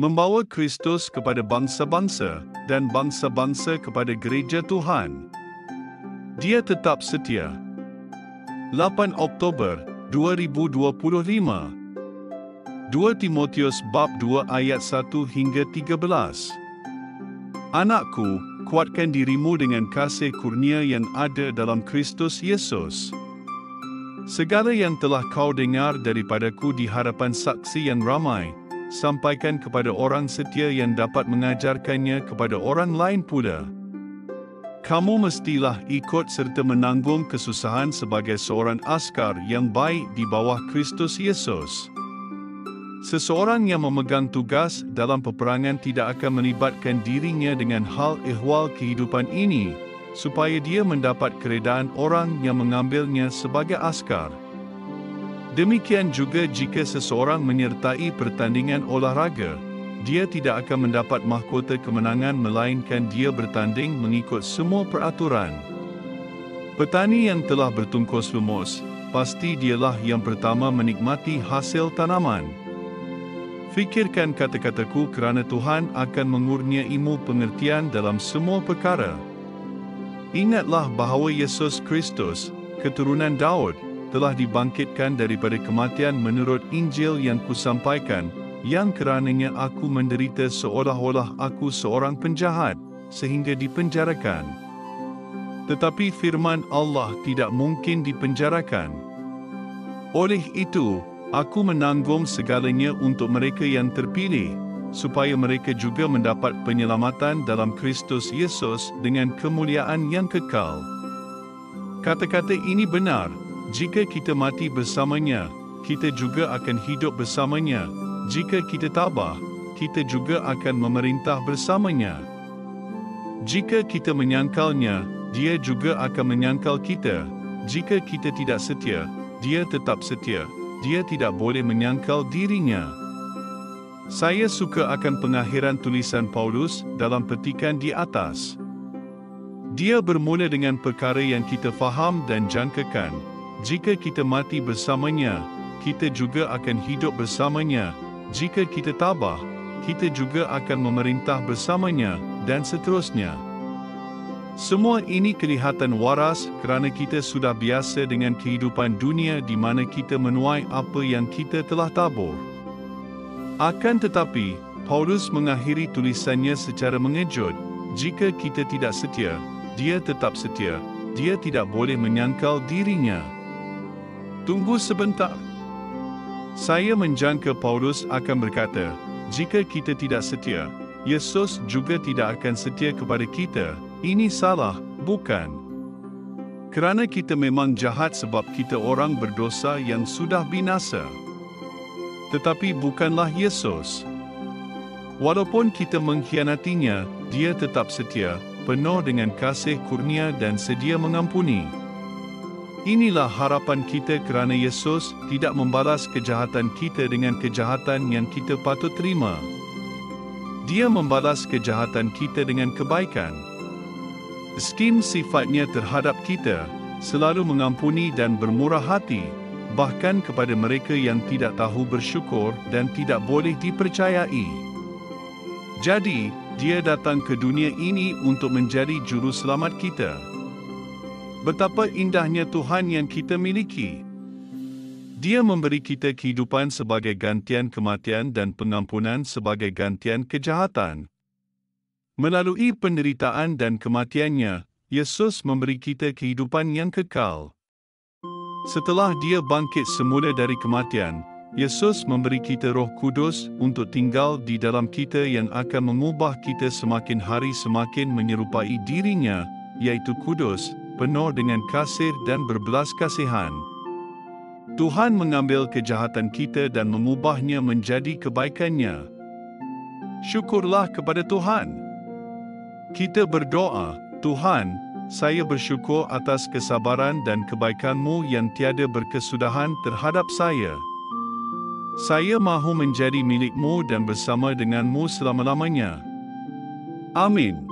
membawa Kristus kepada bangsa-bangsa dan bangsa-bangsa kepada gereja Tuhan. Dia tetap setia. 8 Oktober 2025. 2 Timotius bab 2 ayat 1 hingga 13. Anakku, kuatkan dirimu dengan kasih kurnia yang ada dalam Kristus Yesus. Segala yang telah kau dengar daripadaku di hadapan saksi yang ramai, sampaikan kepada orang setia yang dapat mengajarkannya kepada orang lain pula. Kamu mestilah ikut serta menanggung kesusahan sebagai seorang askar yang baik di bawah Kristus Yesus. Seseorang yang memegang tugas dalam peperangan tidak akan melibatkan dirinya dengan hal ehwal kehidupan ini, supaya dia mendapat keredaan orang yang mengambilnya sebagai askar. Demikian juga jika seseorang menyertai pertandingan olahraga, dia tidak akan mendapat mahkota kemenangan melainkan dia bertanding mengikut semua peraturan. Petani yang telah bertungkus lumus, pasti dialah yang pertama menikmati hasil tanaman. Fikirkan kata-kataku kerana Tuhan akan mengurniaimu pengertian dalam semua perkara. Ingatlah bahawa Yesus Kristus, keturunan Daud, telah dibangkitkan daripada kematian menurut Injil yang kusampaikan, yang kerananya aku menderita seolah-olah aku seorang penjahat, sehingga dipenjarakan. Tetapi firman Allah tidak mungkin dipenjarakan. Oleh itu, aku menanggung segalanya untuk mereka yang terpilih, supaya mereka juga mendapat penyelamatan dalam Kristus Yesus dengan kemuliaan yang kekal. Kata-kata ini benar, jika kita mati bersamanya, kita juga akan hidup bersamanya. Jika kita tabah, kita juga akan memerintah bersamanya. Jika kita menyangkalnya, dia juga akan menyangkal kita. Jika kita tidak setia, dia tetap setia. Dia tidak boleh menyangkal dirinya. Saya suka akan pengakhiran tulisan Paulus dalam petikan di atas. Dia bermula dengan perkara yang kita faham dan jangkakan. Jika kita mati bersamanya, kita juga akan hidup bersamanya. Jika kita tabah, kita juga akan memerintah bersamanya, dan seterusnya. Semua ini kelihatan waras kerana kita sudah biasa dengan kehidupan dunia di mana kita menuai apa yang kita telah tabur. Akan tetapi, Paulus mengakhiri tulisannya secara mengejut, jika kita tidak setia, dia tetap setia, dia tidak boleh menyangkal dirinya. Tunggu sebentar. Saya menjangka Paulus akan berkata, jika kita tidak setia, Yesus juga tidak akan setia kepada kita. Ini salah, bukan? Kerana kita memang jahat sebab kita orang berdosa yang sudah binasa. Tetapi bukanlah Yesus. Walaupun kita mengkhianatinya, dia tetap setia, penuh dengan kasih kurnia dan sedia mengampuni. Inilah harapan kita kerana Yesus tidak membalas kejahatan kita dengan kejahatan yang kita patut terima. Dia membalas kejahatan kita dengan kebaikan. Skim sifatnya terhadap kita, selalu mengampuni dan bermurah hati, bahkan kepada mereka yang tidak tahu bersyukur dan tidak boleh dipercayai. Jadi, dia datang ke dunia ini untuk menjadi juru selamat kita. Betapa indahnya Tuhan yang kita miliki. Dia memberi kita kehidupan sebagai gantian kematian dan pengampunan sebagai gantian kejahatan. Melalui penderitaan dan kematiannya, Yesus memberi kita kehidupan yang kekal. Setelah dia bangkit semula dari kematian, Yesus memberi kita Roh Kudus untuk tinggal di dalam kita yang akan mengubah kita semakin hari semakin menyerupai dirinya, yaitu kudus, penuh dengan kasih dan berbelas kasihan. Tuhan mengambil kejahatan kita dan mengubahnya menjadi kebaikannya. Syukurlah kepada Tuhan. Kita berdoa, Tuhan, saya bersyukur atas kesabaran dan kebaikan-Mu yang tiada berkesudahan terhadap saya. Saya mahu menjadi milik-Mu dan bersama dengan-Mu selama-lamanya. Amin.